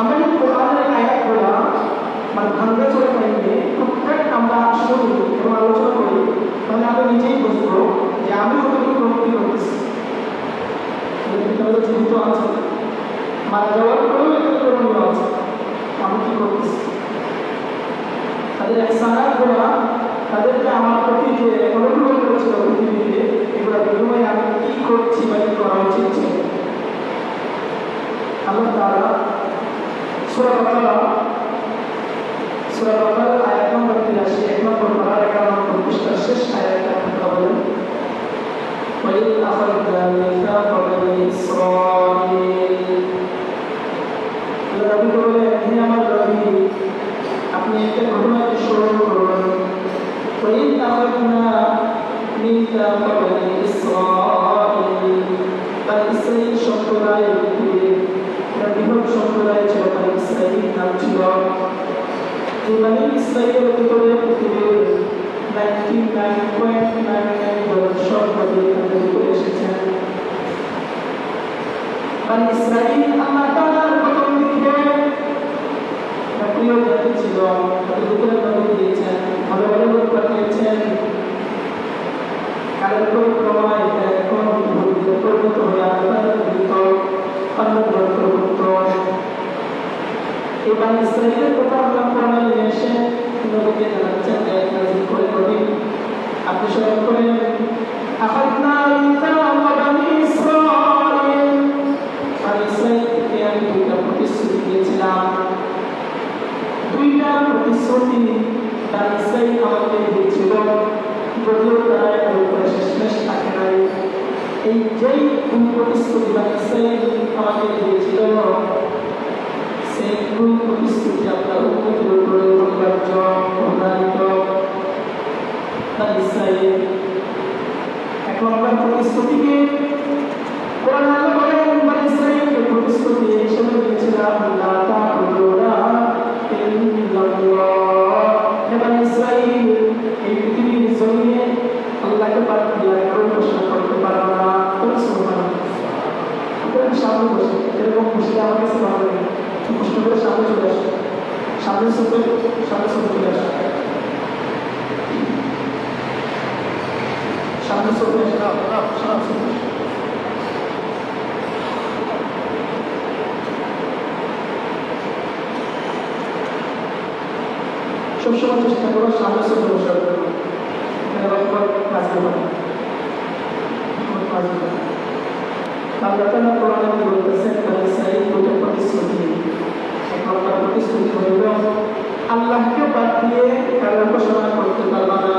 আমরা এই কোরআনের আয়াতগুলো মানে ভাঙতে চলে পাইলে টুকটাক আমরা শুনি এবং আলোচনা করি, তাহলে আমরা নিজেই বুঝবো যে আমি কতটুকু ভক্তি করতেছি। জীবিত আছে, মারা যাওয়ার পরেও এখানে করণীয় আছে, আমি কি করতেছি। তাদের ইহসানাতগুলো, তাদেরকে আমার প্রতি যে অনুগ্রহ করেছিল পৃথিবীতে, এগুলো বিনিময়ে আমি কি করছি বা কি করা উচিত ছিল। আল্লাহ তাআলা সূরা বাকারা আয়াত নম্বর 83 এক নম্বর পারা 11 নম্বর পৃষ্ঠার শেষ আয়াতে আপনারা বলেন, وَإِذْ أَخَذْنَا مِيثَاقَ بَنِي إِسْرَائِيلَ। আল্লাহ নবী বলেন, হে আমার নবী, আপনি একটা ঘটনাকে স্মরণ করুন। وَإِذْ أَخَذْنَا مِيثَاقَ بَنِي إِسْرَائِيلَ। বনী ইসরাঈল সম্প্রদায়ের ভিতরে বৃহৎ সম্প্রদায় ছিল বনী ইসরাঈল নাম ছিল। যে বনী ইসরাঈলের ভিতরে পৃথিবীর 99.99% সব নবী এখানে ভিতরে এসেছেন। বনী ইসরাঈল আল্লাহ তাআলার প্রথম দিকে প্রিয় জাতি ছিল, তাদের উপরে নবী দিয়েছেন, ভালো ভালো লোক পাঠিয়েছেন। কালের পরিক্রমায় এখন ইহুদিদের পরিণত হয়ে আল্লাহর ভিতর অন্তর্ভুক্ত। এই বনী ইসরাঈলের কথা আল্লাহ কোরআনে নিয়ে এসে নবীকে জানাচ্ছেন যে নাযিল করে নবী আপনি স্মরণ করেন, আখাযনা মিসাকা বনী ইসরাঈল। বনী ইসরাঈল থেকে আমি দুইটা প্রতিশ্রুতি দিয়েছিলাম। দুইটা প্রতিশ্রুতি বনী ইসরাঈল আমাকে দিয়েছিল, যদিও তারা এর উপরে শেষমেশ থাকে নাই। এই যেই দুই প্রতিশ্রুতি বনী ইসরাঈল আমাকে দিয়েছিল, সেই দুই প্রতিশ্রুতি আপনার উম্মতের উপরে অনিবার্য প্রধানিত। বনী ইসরাঈল এক নম্বর প্রতিশ্রুতিকে কোরআন আল্লাহ বলেন, বনী ইসরাঈলকে প্রতিশ্রুতি হিসেবে দিয়েছিলাম লা তা'বুদুনা ইল্লাল্লাহ। হে বনী ইসরাঈল, এই পৃথিবীর জমিনে আল্লাহকে বাদ দিয়ে আর কারো উপাসনা করতে পারবে না। সুবহানাল্লাহ। সামনে বসে এরকম বসে আমার কাছে ভালো লাগে, কষ্ট করে সামনে চলে আসে, সামনে চলে আসে, সামনে চলে আসে। সবসময় চেষ্টা করো সামনে চলে বসার জন্য, কাজ করবে না। আল্লাহ তাআলা কোরআনে বলতেছেন, বনী ইসরাঈল দুটো প্রতিশ্রুতি। এক নম্বর প্রতিশ্রুতি হইল আল্লাহকে বাদ দিয়ে কারো উপাসনা করতে পারবে না,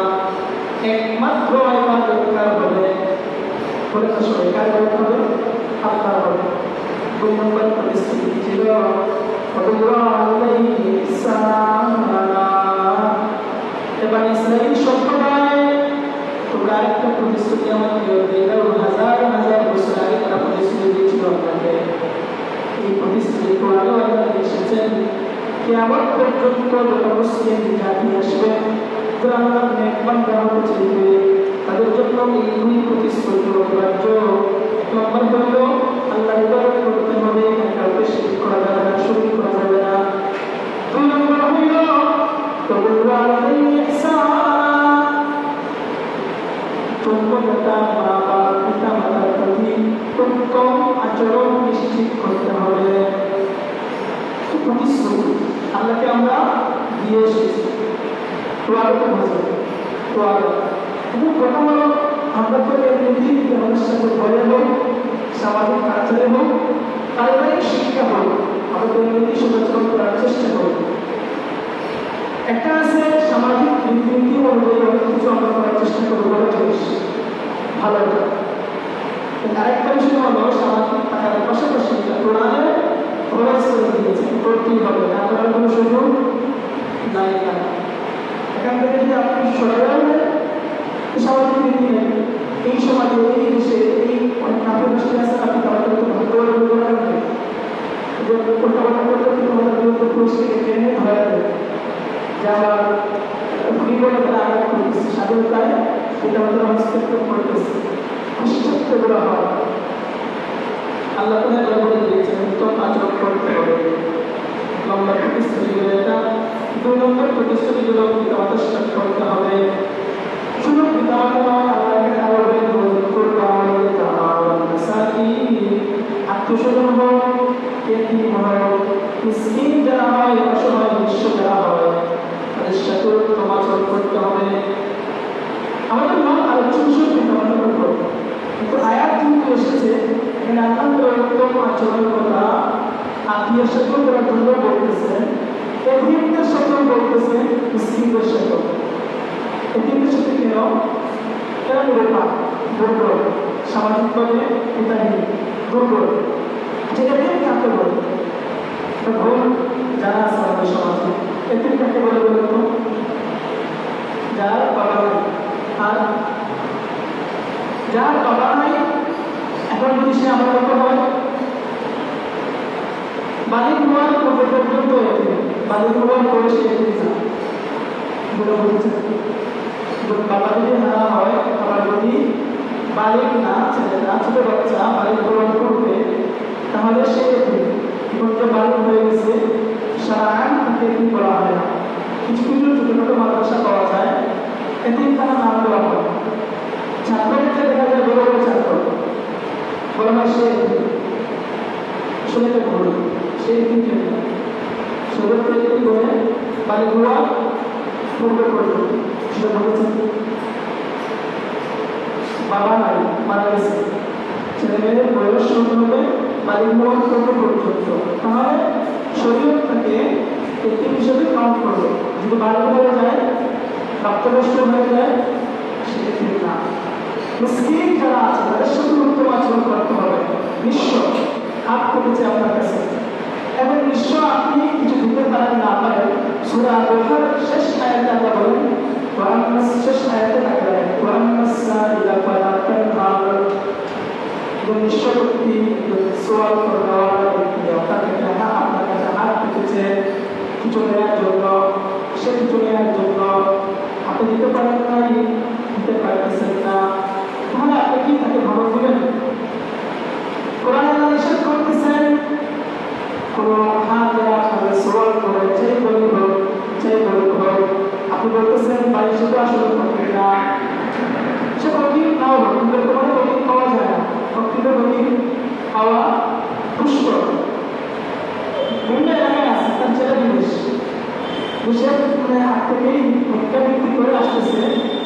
একমাত্র ইবাদতকার হবে, বলে আসলে কার হবে? আল্লাহর হবে। দুই নম্বর প্রতিশ্রুতি ছিল বনী ইসরাঈল সম্প্রদায়, তোমরা একটা প্রতিশ্রুতি আমাকে দিও, হাজার হাজার বছর আগে তারা প্রতিশ্রুতি দিয়েছিল আপনাকে। এই প্রতিশ্রুতি কোরআনে আল্লাহ এসেছেন, কিয়ামত পর্যন্ত যত মুসলিম জাতি আসবে, যারা আল্লাহর নেক বান্দা হতে চাইবে, তাদের জন্য এই দুই প্রতিশ্রুতি অনিবার্য। এক নম্বর হইল আল্লাহর ইবাদত করতে হবে, কাউকে শিরক করা যাবে না, শরীক করা যাবে না। দুই নম্বর হইল তোমরা পিতা-মাতার প্রতি উত্তম আচরণ নিশ্চিত করতে হবে। প্রতিশ্রুতি আল্লাহকে আমরা দিয়ে এসেছি। কথা হলো আমরা তো এমনি আমাদের সাথে ভয়ে হোক, সামাজিক কালচারে হোক, পারিবারিক শিক্ষা হোক, আমরা তো এমনি সচেতন করার চেষ্টা করি। একটা আছে সামাজিক রীতিনীতি অনুযায়ী অনেক কিছু আমরা করার চেষ্টা করবো, বড় জিনিস ভালো। আরেকটা বিষয় হলো সামাজিক থাকার পাশাপাশি কোরআনে খরচ করে দিয়েছে, করতেই হবে, না করার কোনো সুযোগ নাই। এখান থেকে যদি আপনি সরাই সামাজিক রীতি নেই, এই সমাজে এই দেশে এই অনেক কাপড় দৃষ্টি আছে, আপনি তাদের ভাগ্য রাখবেন যে উল্টাপাল্টা করতে তোমাদের বিরুদ্ধে পুলিশকে ট্রেনে ধরা দেবে, যে আমার জীবনে তারা আঘাত করতেছে, স্বাধীনতায় এটা আমাদের হস্তক্ষেপ করতেছে, পাশ্চাত্য করা হয়। আল্লাহ তাআলা বলে দিয়েছেন উত্তম আচরণ করতে হবে। প্রতিশ্রুতিগুলো পিতামাতার সাথে করতে হবে। শুধু পিতামাতা নয়, আল্লাহকে আরো আত্মীয়স্বজন হোক, এতিম হোক, মিসকিন যারা হয়, অসহায় নিঃস্ব যারা হয়, তাদের সাথে উত্তম আচরণ করতে হবে। আমাদের মন আলোচনা পিতামাতার উপর, কিন্তু আয়াত কিন্তু এসেছে এখানে আল্লাহ উত্তম আচরণ কথা আত্মীয়ের সাথেও করার জন্য বলতেছেন, এতিমদের সাথেও বলতেছেন, মিসকিনদের সাথেও। এতিমদের সাথে কেন নিরাপদ, দুর্বল, সামাজিকভাবে পিতাহীন, দুর্বল, যে এতিম কাকে বলে? ভুল যারা আছে আমাদের সমাজে, এতিম কাকে বলে বলে তো? যার বাবা নাই, আর যার বাবা নাই এখন যদি সে আমার মতো হয়, বালিক হওয়ার পর্যন্ত এতিম, বালিক হওয়ার পরে সে এতিম না বলে বলছেন। বাবা যদি হারা হয়, আবার যদি বালিক না, ছেলেরা ছোট বাচ্চা বালিক গ্রহণ করবে, তাহলে সে এতিম। এখন যে বালিক হয়ে গেছে, সারা তাকে এতিম বলা হয় না। কিছু কিছু ছোট ছোট মাদ্রাসা পাওয়া যায়, এতিম খানা নাম দেওয়া হয়। ছাত্রক্ষেত্রে দেখা যায় বড় বড় ছাত্র, বলা হয় সে এতিম। আসলে এটা ভুল, সে এতিম কেন? শরীর এতিম বলে বালিক হওয়া পূর্বে করবে, সেটা বলেছেন। বাবা নাই, মারা গেছে, ছেলে মেয়েদের বয়স শুরু হবে বালিক হওয়ার পূর্বে পর্যন্ত, তাহলে শরীর তাকে এতিম হিসেবে কাউন্ট করবে। যদি বালিক হয়ে যায়, প্রাপ্তবয়স্ক হয়ে যায়, সে এতিম না। মিসকিন যারা আছে তাদের সাথে উত্তম আচরণ করতে হবে। নিঃস্ব হাত পেতেছে আপনার কাছে, এবং নিঃস্ব আপনি কিছু দিতে পারেন না পারেন, সূরা আল-বকরার শেষ আয়াতে আল্লাহ বলেন, শেষ আয়াতে তাকালেন, নিঃস্ব ব্যক্তি সোয়াল করার ব্যক্তি আপনার কাছে হাত পেতেছে কিছু নেওয়ার জন্য, সে কিছু নেওয়ার জন্য আপনি দিতে পারেন নাই, দিতে পারতেছেন না, তাহলে আপনি কি তাকে ভালো দিবেন? কোরআন আল্লাহ নিষেধ করতেছেন, কোন হাত দেওয়া আপনাদের সোয়াল করে চাই গরিব হোক, চাই গরিব হোক, আপনি বলতেছেন বাড়ির সাথে আসলে ফকির না, সে ফকির নাও হোক, কিন্তু তোমার ফকির পাওয়া যায় না, ফকিরের ফকির পাওয়া দুষ্কর। বিভিন্ন এলাকায় আছে, তার ছেলে বিদেশ, দেশের হাত থেকেই ভূমিকা বিক্রি করে আসতেছে,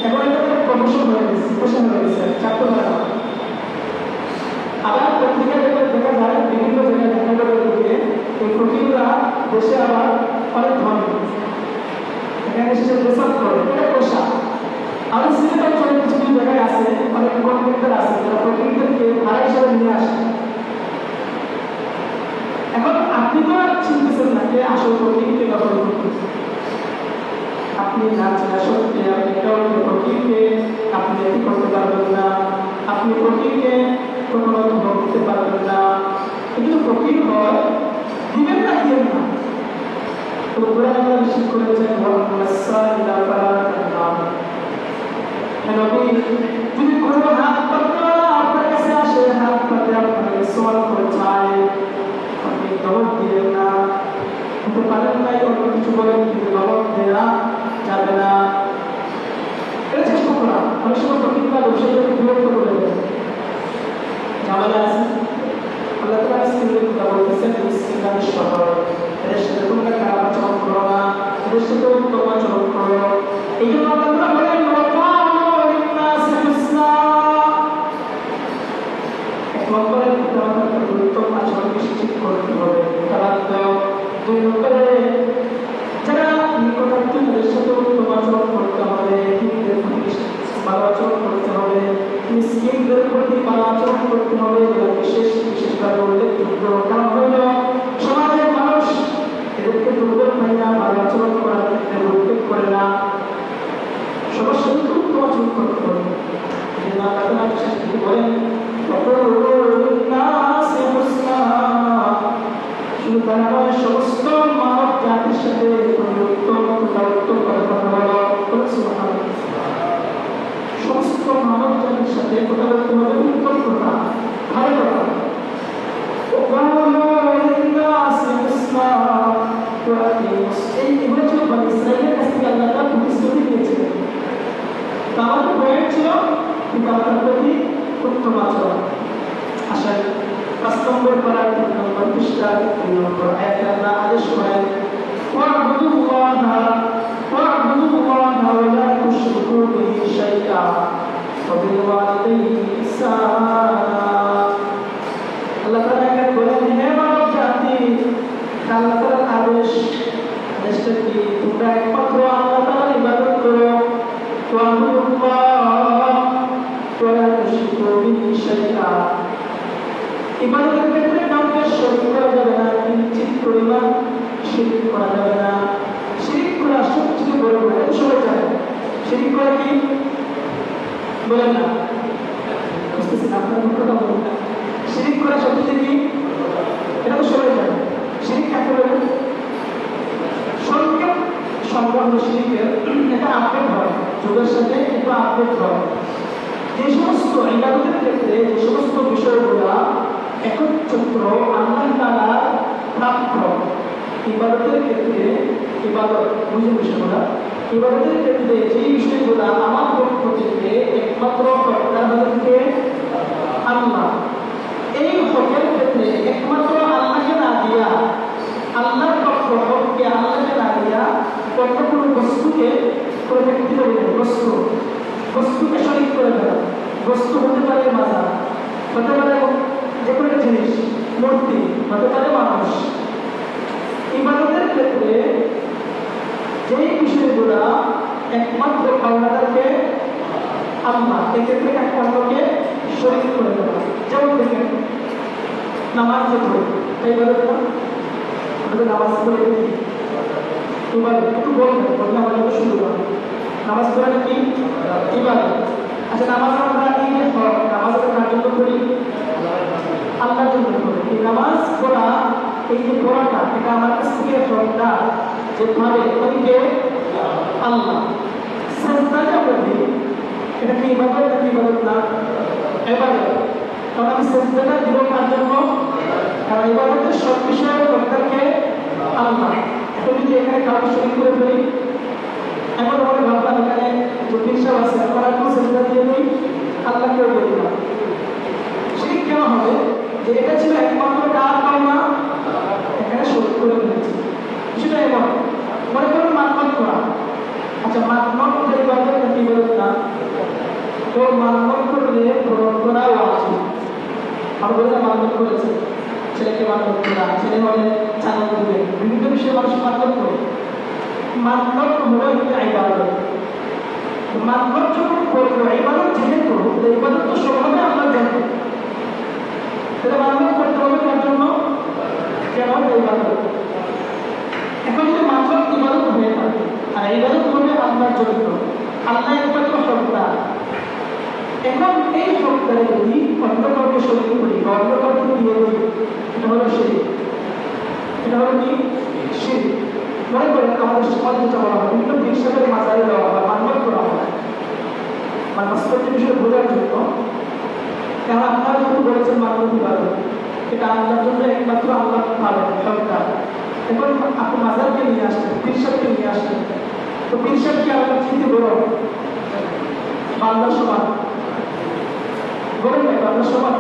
এখন এটা প্রমোশন হয়ে গেছে, প্রমোশন হয়ে গেছে, চারটে বেলা। আবার পত্রিকা দেখা যায়, বিভিন্ন জায়গায় দেখা যাবে দিকে এই ফকিররা দেশে আবার অনেক ধনী, এখানে এসে প্রসাদ করে, এটা পেশা। আমি সিলেট অঞ্চলে কিছু কিছু জায়গায় আছে, অনেক কর্মীদের আছে যারা ফকিরদেরকে ভাড়া হিসাবে নিয়ে আসে। এখন আপনি তো চিনতেছেন না কে আসল ফকির, কে নকল ফকির। আপনি না চেনা সত্যি আপনি কাউকে ফকিরকে আপনি এটি করতে পারবেন না, আপনি ফকিরকে কখনো ধমক দিতে পারবেন না। কিন্তু ফকির হয়, দিবেন না দিবেন না, তো কোরআন আল্লাহ নিষেধ করেছেন, যদি কোনো হাত পাতওয়ালা আপনার কাছে আসে, হাত পাতে আপনাকে সওয়াল করে চায়, আপনি ধমক দিবেন না। কিন্তু পারেন নাই অন্য কিছু বলেন, কিন্তু ধমক দেওয়া যাবে না, এটা চেষ্টা করা। অনেক সময় ফকিররা ব্যবসায়ীদেরকে বিরক্ত করে দেয়, ঝামেলা আছে। আল্লাহ তাআলা স্ত্রীদের কথা বলতেছেন, মিসকিনরা নিঃস্ব হয়, এদের সাথে তোমরা খারাপ আচরণ করো না, এদের সাথে উত্তম আচরণ করো। এই জন্য আল্লাহ তাআলা বলেন, এক নম্বরে পিতামাতার উত্তম আচরণ নিশ্চিত করতে হবে, দুই নম্বরে যারা নিকটাত্মীয় তাদের সাথে উত্তম আচরণ করতে হবে, ভালো আচরণ করতে হবে, মিসকিনদের প্রতি ভালো আচরণ করতে হবে, বিশেষভাবে উল্লেখযোগ্য কারণ হইল সমাজের মানুষ এদেরকে দুর্বল হয় না, ভালো আচরণ করার ক্ষেত্রে উল্লেখ করে না, সবার সাথে উত্তম আচরণ করতে হবে। বলেন শুধু তারা নয়, সমস্ত মানব জাতির সাথে উত্তম কথা বলা, সমস্ত মানব জাতির সাথে কথা বলতে হবে উত্তম কথা, ভালো কথা। এই এগুলো ছিল ইসরায়েলের পিতামাতার প্রতি উত্তম আচরণ। আসেন 5 নম্বর পারার 3 নম্বর পৃষ্ঠা 3 নম্বর আয়াতে আল্লাহ আদেশ করেন ওয়া'বুদুল্লাহা ওয়া লা তুশরিকু বিহি শাইআ ওয়া বিল ওয়ালিদাইনি ইহসানা। আল্লাহ তাআলা এখানে বলেন, হে মানব জাতি, আল্লাহ তাআলার আদেশটা কি? তোমরা একমাত্র আল্লাহ তাআলার ইবাদত করো। ওয়া'বুদুল্লাহা ওয়া লা তুশরিকু বিহি শাইআ। ইবাদতের ক্ষেত্রে কাউকে শরীক করা যাবে না, কিঞ্চিত পরিমাণ শিরক করা যাবে না। শিরক করা সবচেয়ে বড় গুনাহ, এটা সবাই জানে। শিরক করা কি বলেন না, বুঝতেছেন আপনার কথা বলেন না। শিরক করা সবচেয়ে কি, এটা তো সবাই জানে। শিরক কাকে বলে? সংক্ষেপ সম্পন্ন শিরকের এটা আপডেট হয়, যুগের সাথে একটু আপডেট হয়। যে সমস্ত ইবাদতের ক্ষেত্রে যে সমস্ত বিষয়গুলো একচ্ছত্র আল্লাহ তাআলা প্রাপ্য, ইবাদতের ক্ষেত্রে ইবাদত বুঝে বিষয়গুলো, ইবাদতের ক্ষেত্রে যে বিষয়গুলো আমার পক্ষ থেকে একমাত্র কর্তা হচ্ছে আল্লাহ, এই হকের ক্ষেত্রে একমাত্র আল্লাহকে না দিয়া, আল্লাহর পক্ষ হককে আল্লাহকে না দিয়া অন্য কোনো বস্তুকে কোনো ব্যক্তি করে দেবে, বস্তুকে শরীক করে দেবে। বস্তু হতে পারে মাজার, হতে পারে যে কোনো জিনিস, মূর্তি, হতে পারে মানুষ। ইবাদতের ক্ষেত্রে যেই বিষয়গুলা একমাত্র আল্লাহকে আল্লাহ, এক্ষেত্রে একমাত্রকে শরীক করে দেওয়া। যেমন দেখেন নামাজ যে পড়ি, তাই ইবাদত না? নামাজ পড়ে কি ইবাদত? একটু বলবেন, বললে আমার জন্য শুরু হবে। নামাজ পড়া কি ইবাদত? আচ্ছা, নামাজ আমরা ঈদের হক, নামাজ কার জন্য পড়ি? আল্লাহর জন্য পড়ি। এই নামাজ পড়া, এই যে পড়াটা, এটা আমার কাছ থেকে হকটা যে ভাবে ওইকে আল্লাহ। সেজদা যে আমরা দিই, এটা কি ইবাদত নাকি ইবাদত না? ইবাদত। কারণ আমি সেজদাটা দিব কার জন্য? কারণ ইবাদতের সব বিষয়ের হকটাকে আল্লাহ। এখন যদি এখানে কাউকে শরীক করে ফেলি, এখন আমরা ভাবলাম এখানে যে পীর আছে, আমরা কোনো সেজদা দিয়ে দিই, আল্লাহকেও দিয়ে দিলাম। শিরক কেন হবে? যে এটা ছিল একমাত্র কার পাওনা, এখানে শরীক করে ফেলেছি। সেটা এমন মনে করুন মানমত করা। আচ্ছা, মানমত যে ইবাদত নাকি ইবাদত না? তো মানমত করলে পূরণ করা ওয়াজিব। আমরা বলতে মানমত করেছে, ছেলেকে মানমত করা, ছেলে হলে চাঁদা দিবে, বিভিন্ন বিষয়ে মানুষ মানমত করে। মানমত হলো একটা ইবাদত। মানমত যখন করবো, ইবাদত যেহেতু, ইবাদত তো স্বভাবে আল্লাহর জন্য, সেটা মানমত করতে হবে কার জন্য? কেন? ইবাদত। এখন যদি মানমত ইবাদত হয়ে থাকে, আর ইবাদত হবে আল্লাহর জন্য, আল্লাহ একমাত্র সত্তা। এখন এই সত্তারে যদি অন্য কাউকে শরীক করি বা অন্য কাউকে দিয়ে দিই, এটা হলো শিরক। এটা হলো কি? শিরক। মনে করেন আমাদের সমাজে যেটা বলা হয়, বিভিন্ন বিশ্বাসের মাজারে দেওয়া হয়, মানমত করা হয়, মানে বাস্তবটি বিষয়ে বোঝার জন্য। কারণ আপনারা যেহেতু বলেছেন মানমত ইবাদত, এটা আল্লাহর জন্য একমাত্র আল্লাহ পাবেন সবটা। এখন আপনি মাজারকে নিয়ে আসলেন, পীরসাদকে নিয়ে আসলেন, তো পীরসাদ কি আল্লাহ চিনতে বড় বান্দার সমান? বলেন ভাই, বান্দার সমান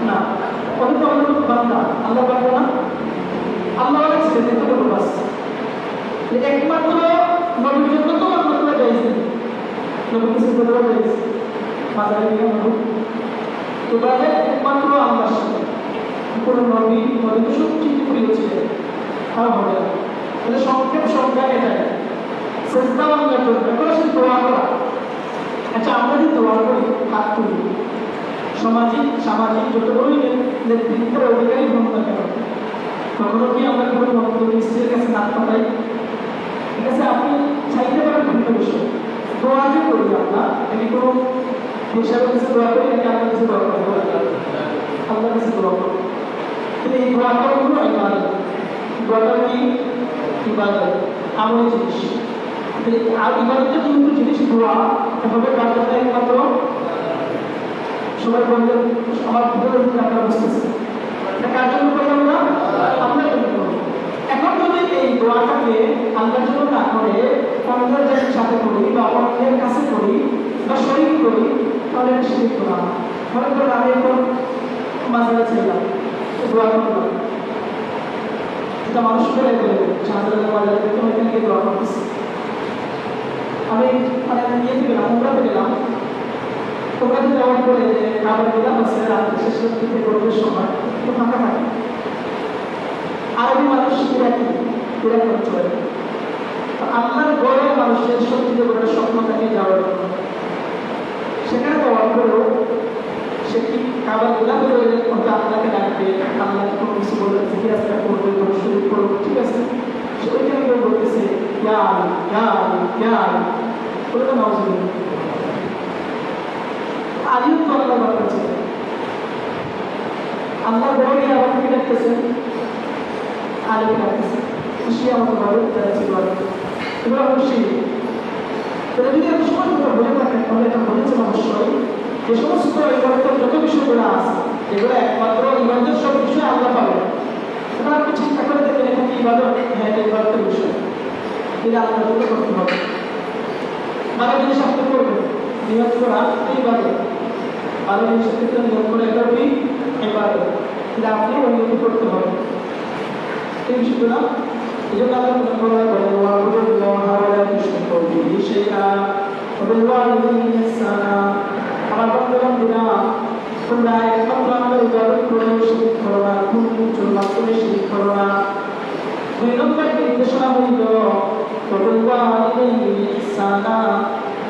না। অনেক আমাদের বান্দা, আল্লাহ বান্দা না? আল্লাহ অনেক ছিলেন, এটা বলবো বাস। একমাত্র নবীর জন্য তো মানমত করা যাইছে, নবীকে চিনতে করা যাইছে, মাজারে নিয়ে নবী। এবারে একমাত্র আল্লাহর সাথে কোনো নবী তো সবচেয়ে প্রিয় ছিলেন, আর হবে না। তাহলে সংক্ষেপ সংখ্যা এটাই, চেষ্টা আল্লাহর জন্য। এখন আসলে দোয়া করা। আচ্ছা, আমরা যদি দোয়া করি, হাত তুলি, সামাজিক যত বড়ই নেতৃত্বের অধিকারী হন না কেন, কখনো কি আমরা কোনো স্ত্রীর কাছে হাত পাঠাই? ঠিক আছে, আপনি চাইতে পারেন ভিন্ন বিষয়। দোয়া যে করি আমরা, এটি কোনো হিসাবের কাছে দোয়া করি নাকি আপনার কাছে দোয়া করি? আল্লাহর কাছে দোয়া করি। কিন্তু এই দোয়াটা হলো ইবাদত। দোয়াটা কি? ইবাদত, আমল জিনিস। আর ইবাদতের কিন্তু জিনিস দোয়া এভাবে কাজটা একমাত্র সবাই বললেন, আমার ভিতরে আপনারা বুঝতেছেন এটা কার জন্য করি আমরা? আপনার জন্য করি। এখন যদি এই দোয়াটাকে আল্লাহর জন্য না করে অন্যের সাথে করি বা অন্যের কাছে করি বা শরীক করি, তাহলে এটা শিরিক করা। মনে করেন আমি এখন মাজারে ছিলাম, দোয়া করলাম, এটা মানুষ করে শাহজালালের মাজারে দেখতে ওইখানে গিয়ে দোয়া করতেছি। আমি মানে ইয়েতে গেলাম, উমরাতে গেলাম, উমরাতে যাওয়ার পরে যে খাবার দিলাম আছে রাত্রে শেষের দিকে গরমের সময় একটু ফাঁকা থাকে, আরবি মানুষ ইরাক অঞ্চলে আল্লাহর গড়ে মানুষের সত্যি করে স্বপ্ন থাকে যাওয়ার জন্য। সেখানে যাওয়ার পরেও সে কি খাবার দিলাম হয়তো আল্লাহকে ডাকবে, আল্লাহকে কোনো কিছু বলবে, জিজ্ঞে আজকে করবে, শুরু করবো, ঠিক আছে। সে ওইখানে কেউ বলতেছে বলে তো নামাজ আলিও তো আল্লাহ ব্যাপার ছিল। আল্লাহ বড় আমাকে ডাকতেছেন, আলিকে ডাকতেছে, খুশি আমাকে ভালো তারা ছিল এগুলো অবশ্যই। তাহলে যদি আমি সময় কথা বলে থাকেন তাহলে এটা বলেছেন অবশ্যই যে সমস্ত ইবাদতের যত বিষয়গুলো আছে এগুলো একমাত্র ইবাদতের সব বিষয় আল্লাহ পাবেন। এখন আপনি চিন্তা করে দেখবেন এটা কি ইবাদত? হ্যাঁ, এটা ইবাদতের বিষয়, এটা আল্লাহ করতে হবে। ভালো জিনিস আপনি করবেন, নিয়ত করা ইবাদত, ভালো জিনিসের ক্ষেত্রে নিয়ত করে এটাই ইবাদত, এটা আপনি উন্নতি করতে হবে এই বিষয়গুলো। এই জন্য আল্লাহ বলেন আমার বন্ধুরা তোমরা একমাত্র আমার ইবাদত করো, শিরিক করো না, চুল মাত্রে শিরিক করো না। 2 নম্বর নির্দেশনা হইল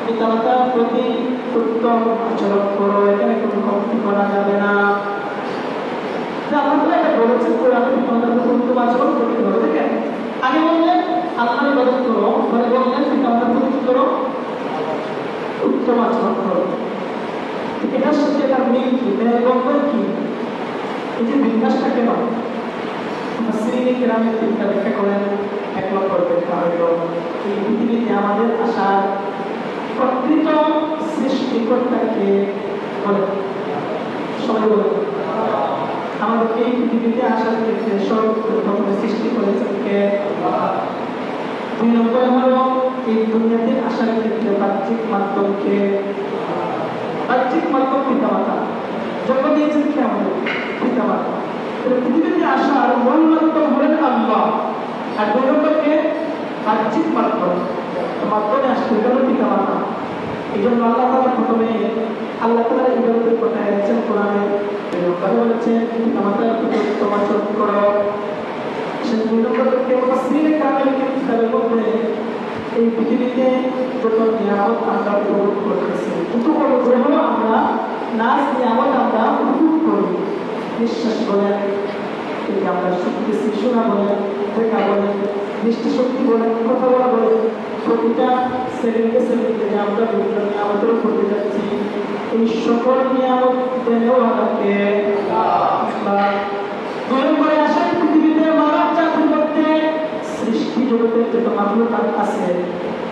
পিতামাতার প্রতি উত্তম আচরণ করো, এখানে কোনো কমতি করা যাবে না। আল্লাহ এটা বলেছেন কোরআনে পিতামাতার প্রতি উত্তম আচরণ করতে হবে। দেখেন আগে বললেন আল্লাহর ইবাদত করো, পরে বললেন পিতামাতার প্রতি কি করো? উত্তম আচরণ করো। এটার সাথে তার মিল কি, বন্ধন কি? এই যে বিন্যাসটা কেন গ্রামের চিন্তা ব্যাখ্যা করেন, এক নম্বর ব্যাখ্যা হইল এই পৃথিবীতে আমাদের আসার প্রকৃত সৃষ্টিকর্তাকে বলে, সবাই বলে আমাদেরকে এই পৃথিবীতে আসার ক্ষেত্রে সর্বপ্রথম সৃষ্টি করেছেন কে? 2 নম্বর হলো এই দুনিয়াতে আসার ক্ষেত্রে বাহ্যিক মাধ্যমকে, বাহ্যিক মাধ্যম পিতামাতা, জন্ম দিয়েছেন কে? আমাদের পিতামাতা। পৃথিবীতে আসার মূল মাধ্যম হলেন আল্লাহ, আর 2 নম্বরকে বাহ্যিক মাধ্যম, মাধ্যমে আসতে হলো পিতামাতা। এই জন্য আল্লাহ তাআলা প্রথমে আল্লাহ তাআলার ইবাদতের কথা এনেছেন কোরআনে, বলেছেন পিতামাতার প্রতি উত্তম আচরণ করো। সে 2 নম্বরকে তাফসীরে কামিল কিতাবের মধ্যে এই পৃথিবীতে যত নিয়ামত আমরা উপভোগ করতেছি, উপভোগ আমরা নাচ নিয়ামত আমরা উপভোগ করি, নিঃশ্বাস বলেন, আমরা শুনতেছি, শোনা বলেন, দেখা বলেন, দৃষ্টিশক্তি বলেন, কথা বলা বলেন, প্রতিটা সেকেন্ডে সেকেন্ডে যে আমরা বিভিন্ন নিয়ামতের করতে যাচ্ছি, এই সকল নিয়ামত দেনেও আমাকে করে আসার পৃথিবীতে মানব জাতির মধ্যে সৃষ্টি জগতের যত মাখলুকাত আছে,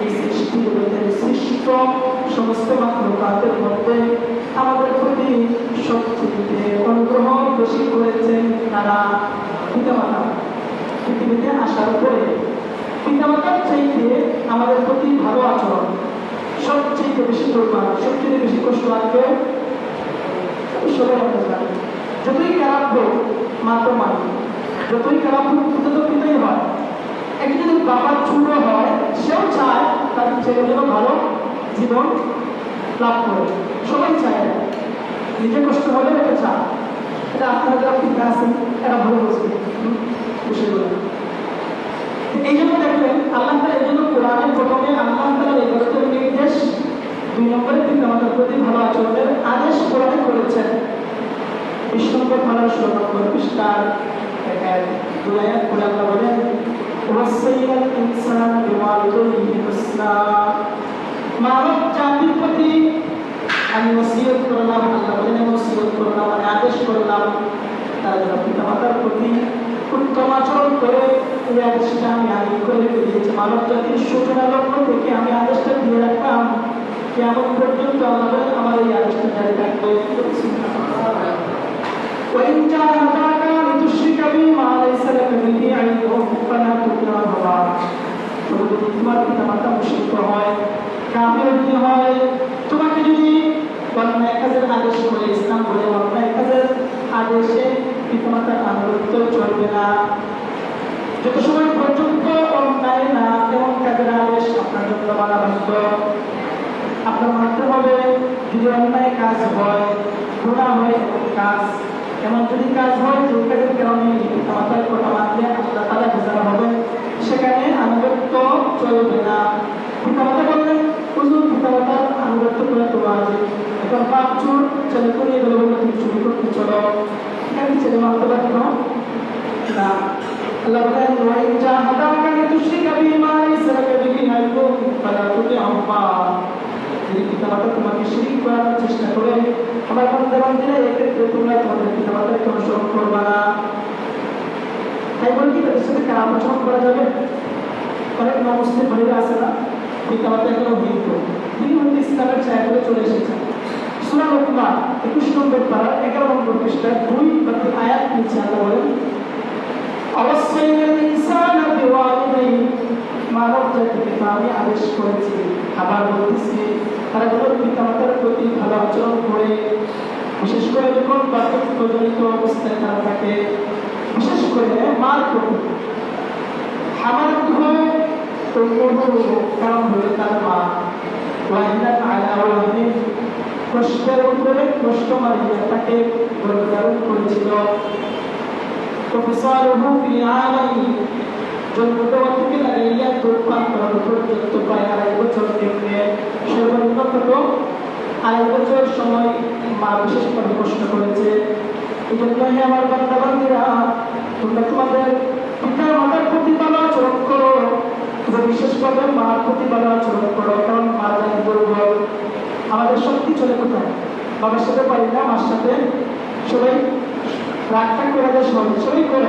এই সৃষ্টি জগতের সৃষ্ট সমস্ত মাখলুকাতের মধ্যে আমাদের প্রতি সবচেয়ে অনুগ্রহ বেশি করেছেন তারা পিতামাতা। পৃথিবীতে আসার পরে পিতামাতার চাইতে আমাদের প্রতি ভালো আচরণ, সবচেয়ে বেশি দুর্বার, সবচেয়ে বেশি কষ্ট লাগবে সবাই আমরা জানি। যতই খারাপ হোক মা তো মা, যতই খারাপ হোক পিতা তো পিতাই হয়। একজন যদি বাবার ছোট হয় সেও চায় তার ছেলে যেন ভালো জীবন লাভ করে, সবাই চায়, নিজে কষ্ট হলে এটা চায়। এটা আপনারা যারা পিতা আছেন এরা ভালো বুঝবে বিষয়গুলো। এই জন্য দেখবেন আল্লাহ তাআলা এই জন্য কোরআনের প্রথমে আল্লাহ তাআলার ইবাদতের নির্দেশ, 2 নম্বরে পিতামাতার প্রতি ভালো আচরণের আদেশ কোরআনে করেছেন। 20 নম্বর পারার 16 নম্বর পৃষ্ঠার 2 আয়াত পড়ে আল্লাহ বলেন ওয়াসাইয়াল ইনসান বিওয়ালিদাইহি হুসনা। মানব জাতির প্রতি আমি ওসিয়ত করলাম, আল্লাহ বলেন ওসিয়ত করলাম, আমি আদেশ করলাম তারা যেন পিতামাতার প্রতি উত্তম আচরণ করে। এই আদেশটা আমি আগে করে দিয়েছি মানব জাতির সূচনা লগ্ন থেকে আমি আদেশটা দিয়ে রাখলাম কিয়ামত পর্যন্ত। আল্লাহ বলেন আমার এই আদেশটা জারি রাখবে। وإن جاهداك لتشرك بي ما ليس لك به علم فلا تطعهما। যদি তোমার পিতামাতা মুশরিক হয়, কাফির হয়, তোমাকে যদি অন্যায় ইসলাম বলে অন্যায় কাজের আদেশে পিতামাতার আনুগত্য চলবে না। যত সময় পর্যন্ত অন্যায় না এমন কাজের আদেশ আপনার জন্য মানা বাধ্য, আপনার মানতে হবে। যদি অন্যায় কাজ হয়, গুনাহ হয়, এমন কাজ, এমন যদি কাজ হয় যে কাজের কারণে পিতামাতার কথা মানলে আল্লাহ তাআলা বেজার হবে, সেখানে আনুগত্য চলবে না। পিতামাতা বললেন হুজুর পিতামাতার আনুগত্য করা তো ওয়াজিব, এখন বাপ চোর ছেলে করে এগুলো বললো তুমি চুরি করতে চলো, এখানে ছেলে মানতে পারত না। আল্লাহ বলেন ওয়াইন জাহাদাকা লিতুশরিকা বিমা লাইসা লাকা বিহি ইলমুন ফালা তুতি'হুমা, যদি পিতামাতা তোমাকে শিরিক করার চেষ্টা করে আমার বান্দা-বান্দীরা এক্ষেত্রে তোমরা তোমাদের পিতামাতাকে অনুসরণ করবা না। তাই বলে কি তাদের সাথে খারাপ আচরণ করা যাবে? অনেক মুসলিম ভাইরা আছে না, পিতামাতা এখনো হিন্দু, তিনি হয়তো ইসলামের ছায়া করে চলে এসেছেন। সূরা লোকমান 21 নম্বর পারা 11 নম্বর পৃষ্ঠায় 2 বা 3 আয়াত নিচে আল্লাহ বলেন অবশ্যই ইনসান বিওয়ালিদাইহি, মানব জাতিকে আমি আদেশ করেছি, আবার বলতেছি তারা যেন পিতামাতার প্রতি ভালো আচরণ করে, বিশেষ করে যখন বার্ধক্যজনিত অবস্থায় তারা থাকে, বিশেষ করে মার প্রতি হামালতুহু উম্মুহু, কারণ হলো তার মা ওয়াহিদান আলা ওয়াহিদিন, কষ্টের উপরে কষ্ট মারিয়ে তাকে গর্ভধারণ করেছিল। وفصاله في عامين, জন্ম দেওয়া থেকে লাগাইয়া তোফান করানো পর্যন্ত প্রায় 2.5 বছর থেকে সর্বনিম্ন কত 2.5 বছর সময় মা বিশেষভাবে কষ্ট করেছে। এই জন্য আমার বান্দা-বান্দীরা তোমরা তোমাদের পিতা মাতার প্রতি ভালো আচরণ করো, বিশেষভাবে মার প্রতি ভালো আচরণ করো, কারণ মা জানি দুর্বল। আমাদের শক্তি চলে কোথায়? বাবার সাথে পারি না, মার সাথে সবাই রাগটা করে দেয়, সবাই করে,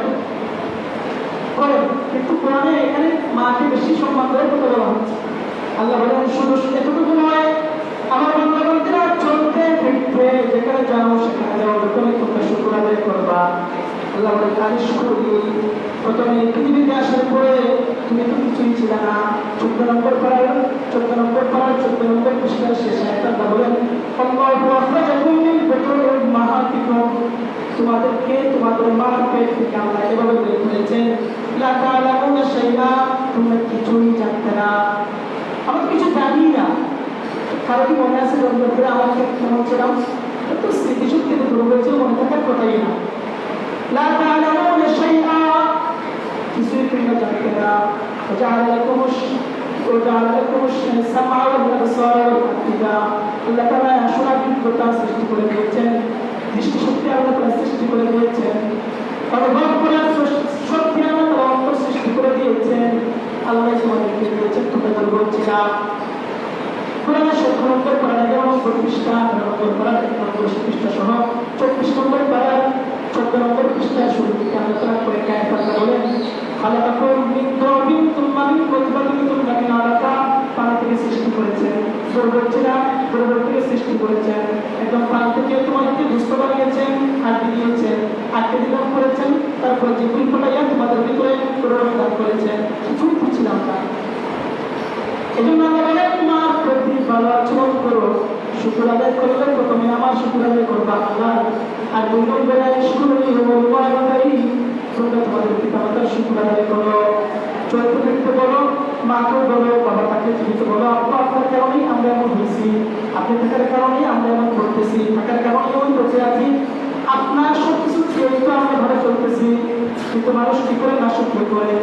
কিন্তু কোরআনে এখানে মাকে বেশি সম্মান করে কথা বলা হচ্ছে। আল্লাহ বলেন শুধু এতটুকু নয়, আমার বান্দা-বান্দীরা চলতে ফিরতে যেখানে যাও সেখানে যাও যখনই তোমরা শুকর আদায় করবা। আল্লাহ বলেন আরে শুকর প্রথমে পৃথিবীতে আসার পরে তুমি তো কিছুই ছিল না। 14 নম্বর পারার 14 নম্বর পৃষ্ঠার শেষে একটা বলেন আল্লাহু আখরাজাকুম মিন বুতুনি উম্মাহাতিকুম, তোমাদেরকে তোমাদের মার পেট থেকে আল্লাহ এভাবে বের করেছেন, লা তা'লামুনা শাইআ, তোমরা কিছুই জানতে না। আমরা কিছু জানি না। কারো কি মনে আছে জন্ম করে আমাকে কেমন ছিলাম? তো স্মৃতিশক্তি তো দূর হয়েছিল, মনে থাকার কথাই না। লা তা'লামুনা শাইআ, কিছুই তোমরা জানতে না। وجعل لكم السمع والابصار والافئده, আল্লাহ তাআলা শোনার যোগ্যতা সৃষ্টি করে দিয়েছেন, দৃষ্টিশক্তি আল্লাহ তাআলা সৃষ্টি করে দিয়েছেন, অনুভব করার শক্তি আল্লাহ তাআলা অন্তর সৃষ্টি করে দিয়েছেন। আল্লাহ তোমাদেরকে দিয়েছেন, তোমরা দুর্বল ছিলা। কোরআনে 17 নম্বর পারা 11 নম্বর পৃষ্ঠা 18 নম্বর পারা 1 নম্বর পৃষ্ঠা সহ 24 নম্বর পারা 14 নম্বর পৃষ্ঠায় শুরু থেকে আল্লাহ তাআলা করে আয়াত আল্লাহ বলেন খালাকাকুম মিন তুরাবিন তুম্মা মিন নুতফাতিন তুম্মা মিন আলাকা, পানি থেকে সৃষ্টি করেছেন, দুর্বল ছিলা, দুর্বল থেকে সৃষ্টি করেছেন, একদম পানি থেকে তোমাদেরকে দুষ্ট বানিয়েছেন, হাড্ডি দিয়েছেন, হাড্ডি দিলাম করেছেন, তারপর জিব্রিল পাঠাইয়া তোমাদের ভিতরে রূহ দান করেছেন, কিছুই তো ছিলাম না। এজন্য আল্লাহ বলেন মার প্রতি ভালো আচরণ করো, শুকর আদায় করলে প্রথমে আমার শুকর আদায় করবা আল্লাহ, আর 2 নম্বরে শুকরুনি ওয়ালিদাইহি, তোমরা তোমাদের পিতামাতার শুকর আদায় করো। চলতে ফিরতে বলো, মাকেও বলো, বাবা তাকে জীবিত বলো, আপনার কারণেই আমরা এমন হয়েছি, আপনি থাকার কারণেই আমরা এমন করতেছি, থাকার কারণেই এমন বেঁচে আছি, আপনার সব কিছু খেয়েই তো আমরা ঘরে চলতেছি। কিন্তু মানুষ কি করে না শুক্র করে,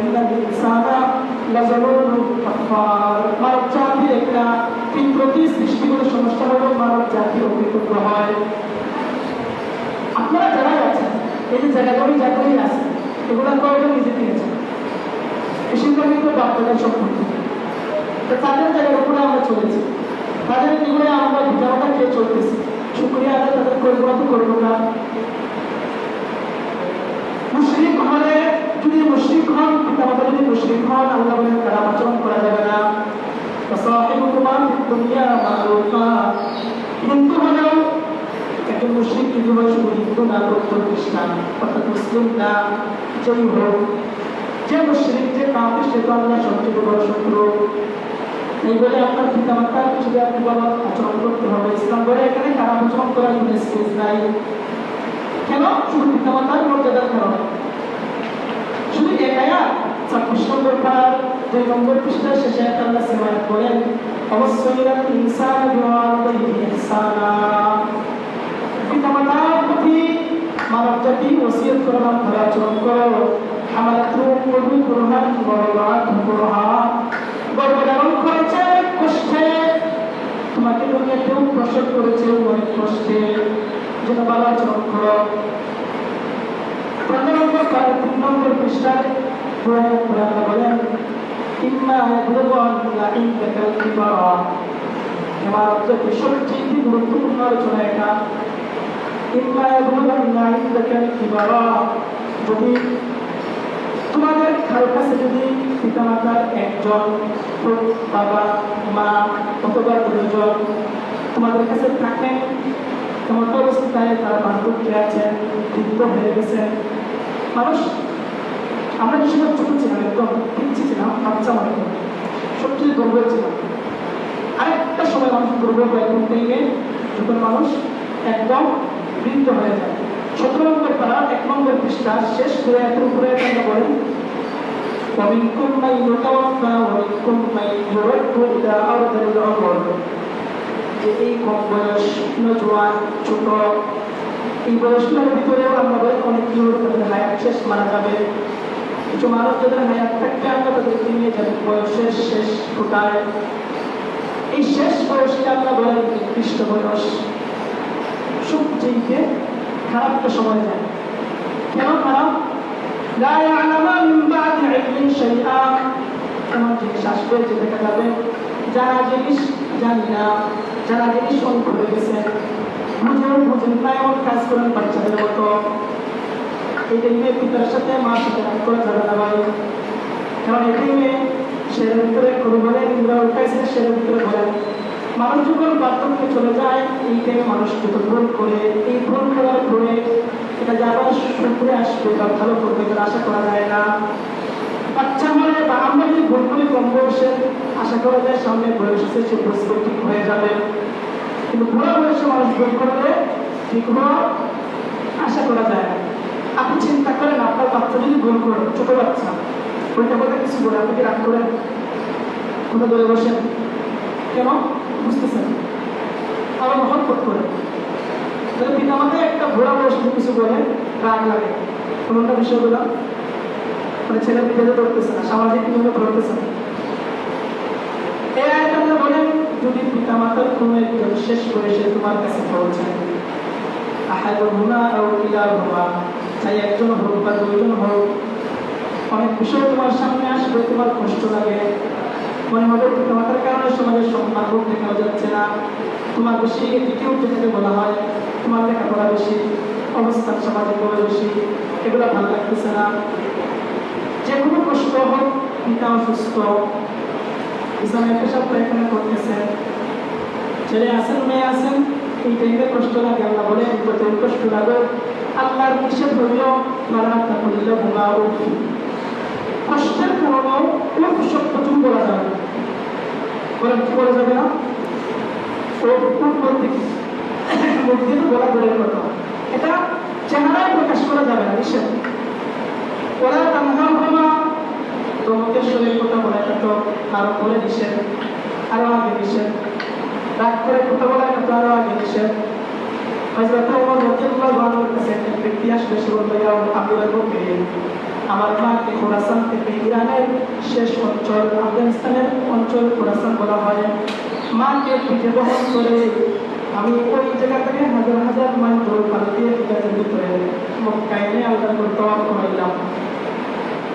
মানব জাতির একটা তীব্রতি সৃষ্টি করে সমস্যা হলো মানব জাতির অভিজ্ঞ হয়। আপনারা যারাই আছেন এই যে জায়গাগুলি যাগুলি আছে এগুলা কয়েকজন নিজে কিনেছেন, বেশিরভাগ কিন্তু বাচ্চাদের সম্পত্তি, তাদের জায়গার উপরে আমরা চলেছি, তাদের এগুলো আমরা ভিটামাটা খেয়ে চলতেছি, শুক্রিয়া আদায় তাদের করবো না তো করবো না। মুশরিক হলে যদি মুশরিক হন, পিতামাতা যদি মুশরিক হন, আল্লাহ বলেন তারা আচরণ করা যাবে না। সাহিবুকুমা ফিদ দুনিয়া মারুফা, হিন্দু হলেও একজন মুশরিক যদি হয় শুধু হিন্দু না, প্রকৃত খ্রিস্টান অর্থাৎ মুসলিম না, যেই হোক, যে মুশরিক যে কাফির সে তো আল্লাহ সবচেয়ে বড় শত্রু। এই বলে আপনার পিতামাতার সাথে আপনি ভালো আচরণ করতে হবে। ইসলাম বলে এখানে খারাপ আচরণ করার কোনো স্পেস নাই। কেন? শুধু পিতামাতার মর্যাদার কারণে। শুধু এক আয়াত 26 নম্বর পারার 2 নম্বর পৃষ্ঠার শেষে আল্লাহ সুবহানাহু বলেন, অবশ্যই ইনসান বিওয়ালিদাইহি ইহসানা। পিতামাতার প্রতি মানব জাতি ওসিয়ত করলাম, ভালো আচরণ করো। হামালাতু উম্মুহু কুরহান ওয়া ওয়াদাতহু কুরহা। গর্ভধারণ করেছে কষ্টে, তোমাকে দুনিয়াতেও প্রসব করেছে অনেক কষ্টে, যেন ভালো আচরণ করো। 15 নম্বর পারা 3 নম্বর পৃষ্ঠায় আল্লাহ বলেন, ইম্মা ইয়াবলুগা ইনদাকাল কিবারা। আমার জাতি সবচেয়ে গুরুত্বপূর্ণ আলোচনা এটা। ইম্মা ইয়াবলুগা ইনদাকাল কিবারা, যদি তোমাদের কারো কাছে যদি পিতামাতার একজন বাবা মা অথবা দুজন তোমাদের কাছে থাকেন, এমন অবস্থায় তারা বার্ধক্যে আছেন, বৃদ্ধ হয়ে গেছেন। মানুষ, আমরা যে সময় ছোট ছিলাম, একদম পিচ্ছি ছিলাম, বাচ্চা মনে করি, সবচেয়ে দুর্বল ছিলাম। আরেকটা সময় মানুষ দুর্বল হয়ে কোন টাইমে, যখন মানুষ একদম বৃদ্ধ হয়ে যায়। 17 নম্বর পারা 1 নম্বর পৃষ্ঠা শেষ করে এত উপরে আমরা বলেন, ومنكم من يتوفى ومنكم من يرد إلى أرذل العمر। যে এই কম বয়স, নজওয়ান, ছোট, এই বয়সগুলোর ভিতরেও আমরা বলি অনেক তাদের হায়াত শেষ মারা যাবে। কিছু মানুষ যাদের হায়াত থাকবে আমরা তাদেরকে নিয়ে যাবে বয়সের শেষ কোটায়। এই শেষ বয়সকে আমরা বলি নির্দিষ্ট বয়স। সবচেয়ে খারাপটা সময় যায়। কেন খারাপ? লা ইয়ালামু মিন বা'দি ইলমিন শাইআ। এমন জিনিস আসবে যে দেখা যাবে যারা জিনিস জানি না, যারা জিনিস অঙ্ক হয়ে গেছে, বুঝেন না, এমন কাজ করেন বাচ্চাদের মতো। এই টাইমে পিতার সাথে মার সাথে রাগ করা যাবে না ভাই। কারণ এই টাইমে সেরের ভিতরে কোনো বলে ইন্দ্রা উল্টাইছে, সেরের ভিতরে বলেন মানুষ যখন বাথরুমে চলে যায়, এই টাইমে মানুষ যত ভুল করে, এই ভুল করার পরে এটা যাবার শুধরে আসবে বা ভালো করবে এটা আশা করা যায় না। বাচ্চা হলে বা আমরা যদি ভুল করি কম বয়সে, আশা করা যায় সামনে বয়সে সে বুঝতে ঠিক হয়ে যাবে। কিন্তু বুড়া বয়সে মানুষ ভুল করলে ঠিক হওয়ার আশা করা যায় না। আপনি চিন্তা করেন, আপনার বাচ্চা যদি ভুল করে, ছোট বাচ্চা, ওইটা কথা কিছু বলে আপনি কি রাগ করেন? কোথা ধরে বসেন? কেন? বুঝতেছেন? আবার মহব্বত করে। তাহলে পিতা আমাদের একটা ঘোড়া বয়স কিছু বলে রাগ লাগে, কোনটা বিষয়গুলো মানে ছেলে পিতাকে ধরতেছে না, সামাজিক নিয়মে ধরতেছে না। এই আয়াত আমরা বলেন, যদি পিতা মাতার কোনো একজন শেষ বয়সে তোমার কাছে পৌঁছায়, আহাদুহুমা আও কিলাহুমা, চাই একজন হোক বা দুইজন হোক, অনেক বিষয় তোমার সামনে আসবে, তোমার কষ্ট লাগে, মনে হবে পিতা মাতার কারণে সমাজের সম্মান হোক দেখানো যাচ্ছে না, তোমার বেশি অ্যাটিটিউড যেটাকে বলা হয়, তোমার লেখাপড়া বেশি, অবস্থান সমাজে বড় বেশি, এগুলো ভালো লাগতেছে না। যে কোনো কষ্ট হোক, পিতা অসুস্থ, ইসলামের পেশাব এখানে করতেছেন, ছেলে আছেন মেয়ে আছেন, এই টাইমে কষ্ট লাগে। আল্লাহ বলে যত কষ্ট লাগে আল্লাহর নিষেধ হইলেও মারা তা বললে বোমা উফ, কষ্টের কারণেও উফ শব্দ চুপ বলা যাবে না। বলেন কি বলা যাবে না? বলতে কি মুখ দিয়ে তো বলা দূরের কথা, এটা চেহারায় প্রকাশ করা যাবে না, নিষেধ। ওরা তানহা হমা, তোমাকে শরীর কথা বলা, এটা তো আরো করে নিষেধ, আরো আগে নিষেধ। রাগ করে কথা বলা, এটা তো আরো আগে নিষেধ। হযরত ওমর রাদিয়াল্লাহু আনহুর কাছে এক ব্যক্তি আসলে সে বলল, ইয়া আব্দুল্লাহ মুমিন, আমার মাকে খোরাসান থেকে, ইরানের শেষ অঞ্চল, আফগানিস্তানের অঞ্চল খোরাসান বলা হয়, মাকে পিঠে বহন করে আমি ওই জায়গা থেকে হাজার হাজার মাইল দূর পাড়ি দিয়ে হিজাজের ভিতরে মক্কায় এনে আল্লাহর তওয়াফ করাইলাম।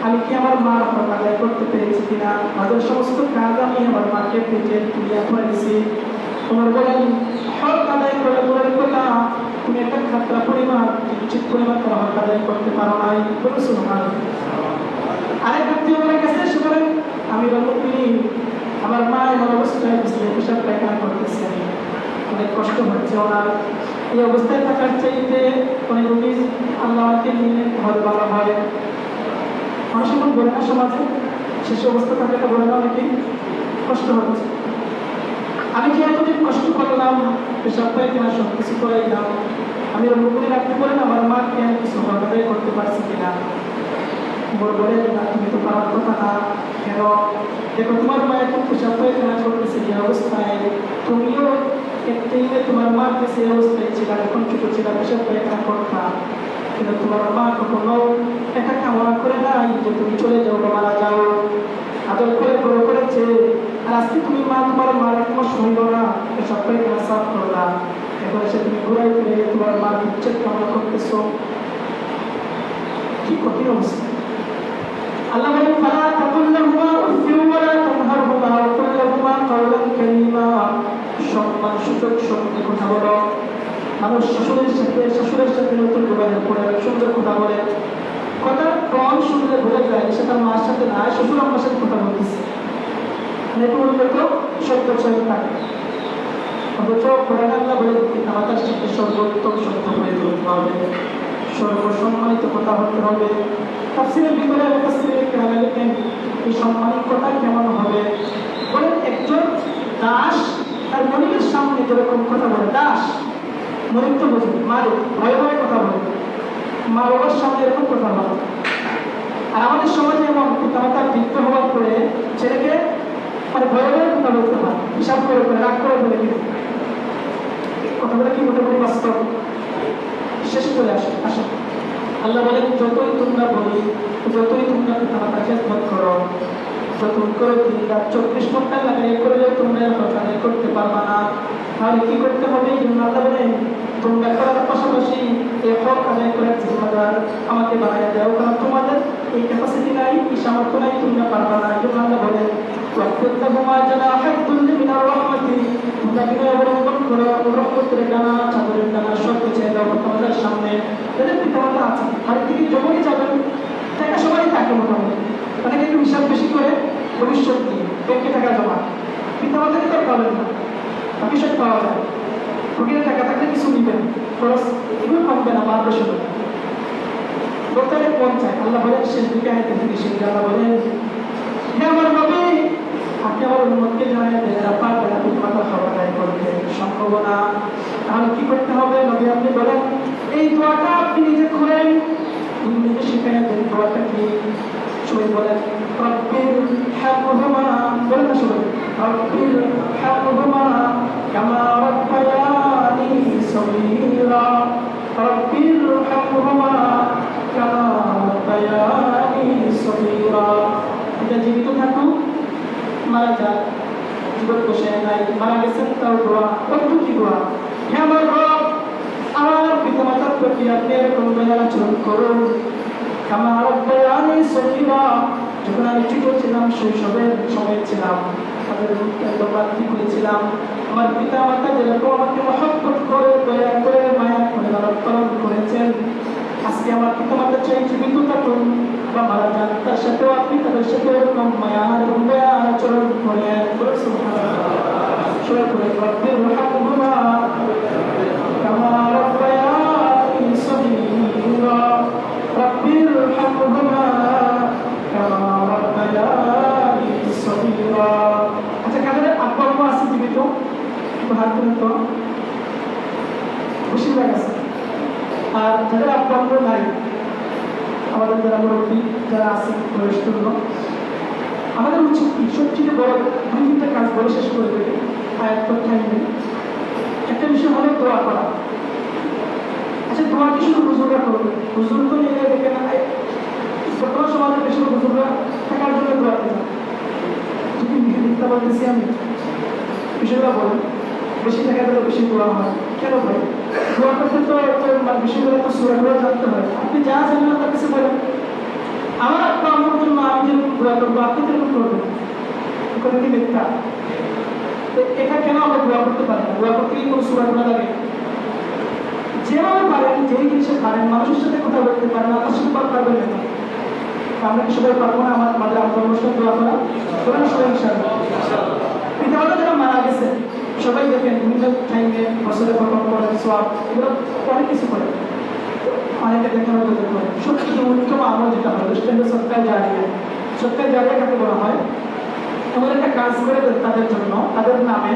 আমি কি আমার মার হক আদায় করতে পেরেছি কিনা? আমাদের সমস্ত কাজ আমি আমার মাকে পিঠে তুলিয়া করেছি। তোমার বলেন হক আদায় করে দূরের কথা, তুমি একটা খাতরা পরিমাণ, কিঞ্চিত পরিমাণ তোমার হক আদায় করতে পারো নাই। বলো সুবহানাল্লাহ। আরেক ব্যক্তি বলে গেছে, সে বলেন আমি মুমিন, আমার মা এমন অবস্থায় পেশাব পায়খানা করতেছে, অনেক কষ্ট হচ্ছে ওনার। এই অবস্থায় থাকার চাইতে অনেক রোগী আল্লাহকে নিয়ে হয়তো ভালো হয়। মানুষ এখন বলে না সমাজে শেষ অবস্থা থাকাটা বলে না অনেকেই, কষ্ট হচ্ছে। আমি যে এতদিন কষ্ট করলাম, পেশাব পায়খানা সব কিছু করাইলাম, আমি ওর মুখে রাখতে পারেন আমার মাকে আমি কিছু হঠাৎ করতে পারছি কিনা। বলে না, তুমি তো পারার কথা না, কেন দেখো তোমার মা এখন পেশাব পায়খানা করতেছে যে অবস্থায়, তুমিও একটি তোমার মার কাছে অবস্থায় ছিল, এখন ছোট ছিল, পেশাব পায়খানা করতাম, কিন্তু তোমার মা কখনো এটা কামনা করে নাই যে তুমি চলে যাও বা মারা যাও। আদর করে বড় করেছে, আর আজকে তুমি মা তোমার মার একমাস শুনল না, পেশাব পায়খানা সাফ করলা, এখন এসে তুমি ঘুরাই ফিরে তোমার মার বিচ্ছেদ কামনা করতেছো। কি কঠিন অবস্থা। আল্লাহ বলেন, ফালা তাকুল লাহুমা উফফিন ওয়া লা তানহারহুমা ওয়া কুল লাহুমা কাওলান কারীমা। সম্মান সূচক শব্দে কথা বলো। মানুষ শ্বশুরের সাথে নতুন যোগাযোগ করে সুন্দর কথা বলে, কথা কম শুনলে ভুলে যায় সেটা মার সাথে না, শ্বশুর আমার সাথে কথা বলতেছে, সত্য থাকে। অথচ কোরআন আল্লাহ বলে, আমাদের সাথে সর্বোত্তম সত্য হয়ে ধরতে হবে, সর্বসম্মানিত কথা হতে হবে। তাফসীরের ভিতরে লেখেন এই সম্মানিত কথা কেমন হবে বলেন, একজন দাস তার মনিবের সামনে যেরকম কথা বলে, দাস মনিব তো বোঝে, মালিক ভয়ে ভয়ে কথা বলে, মা বাবার সামনে এরকম কথা বলে। আর আমাদের সমাজে এমন পিতামাতার বৃদ্ধ হওয়ার পরে ছেলেকে মানে ভয়ে ভয়ে কথা বলতে হয়, হিসাব করে রাগ করে বলে, কিন্তু কথাগুলো কি মোটামুটি বাস্তব শেষে চলে আসে। আল্লাহ বলেন, যতই তোমরা বলি, যতই তোমরা পিতামাতাকে খেদমত করো, যতই করে 3 রাত 24 ঘন্টা লাগাই করলেও তোমরা আদায় করতে পারবা না। তাহলে কি করতে হবে? এই জন্য আল্লাহ বলেন, তোমরা করার পাশাপাশি এই হক আদায় করার জিম্মাদার আমাকে বানাইয়া দাও, কারণ তোমাদের এই ক্যাপাসিটি নাই, এই সামর্থ্য নাই, তোমরা পারবা না। এই জন্য আল্লাহ বলেন, ওয়াক্তাবুমা জানাহাতুল মিনার রাহমাতি, তোমরা বিনয় অবলম্বন করো, রহমতের ডানা, চাদরের ডানা সব বিছিয়ে দাও তোমাদের সামনে। তাদের পিতামাতা আছে, বাড়ি থেকে যখনই যাবেন টাকা সবাই থাকে মোটামুটি, অনেকে একটু হিসাব বেশি করে ভবিষ্যৎ দিয়ে ব্যাংকে টাকা জমা, পিতামাতাকে তো পাবেন না, বাকি সব পাওয়া যায়। ফকিরের টাকা থাকলে কিছু নিবেন, খরচ এগুলো কমবে না, বাড়বে শুধু। বলতে মন চায়। আল্লাহ বলেন, শেষ দিকে আয়াতে থেকে শিখে আল্লাহ বলেন, হে আমার নবী, আপনি আমার উম্মতকে জানাই দেন, এরা পারবে না পিতামাতার হক আদায় করতে, সম্ভব না। তাহলে কি করতে হবে? নবী আপনি বলেন, এই দোয়াটা আপনি নিজে করেন, নিজে শিখে দেন। দোয়াটা কি? সবাই বলেন, রব্বির হামহুমা, বলেন না সবাই, রব্বির হামহুমা কামা রাব্বায়ানি সগীরা, রব্বির হামহুমা কামা রাব্বায়ানি সগীরা। এটা জীবিত থাকুক, মারা যাক, জীবন বসে নাই, মারা গেছেন তাও দোয়া, কত কি দোয়া। হে আমার রব, আমার পিতামাতার প্রতি আপনি এরকম দয়ার আচরণ করুন, কামা রাব্বায়ানি সগীরা, যখন আমি ছোট ছিলাম, শৈশবের সময় ছিলাম, তাদের বাড়তি করেছিলাম, আমার পিতামাতা যেরকম আমাকে মহব্বত করে, দয়া করে, মায়া করে লালন পালন করেছেন, আজকে আমার পিতামাতা চাই জীবিত থাকুন বা মারা যান, তার সাথেও আপনি তাদের সাথে এরকম মায়া এবং দয়া আচরণ করেন। রব্বির হামহুমা কামা রাব্বায়ানি সগীরা, রব্বির হামহুমা কামা রাব্বায়ানি সগীরা। আচ্ছা, কাদের আব্বা আম্মা আছে জীবিত? হাত তুলে তো খুশি লাগছে। আর যাদের আব্বা আম্মা নাই, আমাদের যারা মুরব্বী যারা আছে বয়স্ক, আমাদের উচিত কি? সবচেয়ে বড় 2-3টা কাজ বলে শেষ করে দেবে, আয়াত তো টাইম। একটা বিষয় হলো দোয়া করা। আচ্ছা, দোয়া কি শুধু হুজুররা করবে? হুজুর তো নিয়ে দেখে না, বর্তমান সমাজে বেশি হুজুররা থাকার জন্য দোয়া দিতে, যদি মিথ্যা বলতেছি আমি, বিষয়গুলো বলেন, বেশি টাকা দিলে বেশি দোয়া হয় কেন ভাই? দোয়া করতে তো বিষয়গুলো তো সূরাগুলো জানতে হয়। আপনি যা জানেন তার কাছে বলেন, আমার আব্বা আম্মার জন্য আমি যেরকম দোয়া করবো আপনি যেরকম করবেন, কোনো কি মিথ্যা? এটা কেন আমরা দোয়া করতে পারি না? দোয়া করতে কি কোনো সূরাগুলো লাগে? যেভাবে পারেন, যেই জিনিসে পারেন, মানুষের সাথে কথা বলতে পারেন, আপনার সাথে পারবেন না। আমরা কি সবাই পারবো না আমাদের আব্বা আম্মার সাথে দোয়া করা? বলেন সবাই ইনশাআল্লাহ। পিতামাতা যারা মারা গেছে সবাই দেখেন বিভিন্ন টাইমে বছরে প্রথম করেন, সওয়াব, এগুলো অনেক কিছু করে, অনেকে দেখানোর জন্য করে। সবচেয়ে উত্তম আমল যেটা হয়, সৎকায়ে জারিয়া। সৎকায়ে জারিয়া কাকে বলা হয়? এমন একটা কাজ করে দেন তাদের জন্য, তাদের নামে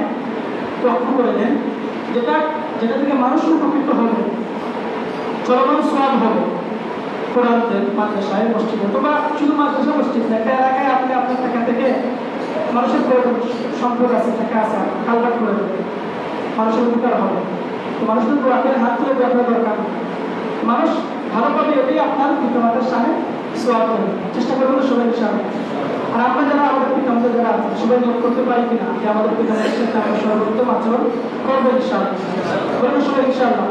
লক্ষ্য করে দেন, যেটা থেকে মানুষ উপকৃত হবে, চলমান সওয়াব হবে। কোরআন দেন মাদ্রাসায়, মসজিদে, অথবা শুধু মাদ্রাসা মসজিদ না, একটা এলাকায় আপনি আপনার টাকা থেকে মানুষের প্রয়োজন, সম্পদ আছে, টাকা আছে, কালবাট করে দেবেন, মানুষের উপকার হবে। তো মানুষের উপর আপনার হাত তুলে দেওয়ার দরকার। মানুষ ভালো পাবে, এটাই আপনার পিতামাতার সামনে সওয়াব হবে। চেষ্টা করবো সবাই ইনশাআল্লাহ। আর আমরা যারা আমাদের পিতামাতা যারা আছে সবাই নিয়োগ করতে পারি কিনা যে আমাদের পিতামাতার সাথে আমরা সর্বোত্তম আচরণ করবো ইনশাআল্লাহ। করবো সবাই ইনশাআল্লাহ।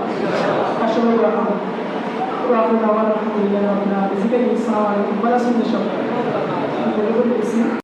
আর সবাই রাখা وآخر دعوانا الحمد لله رب العالمين. السلام عليكم ورحمة الله وبركاته.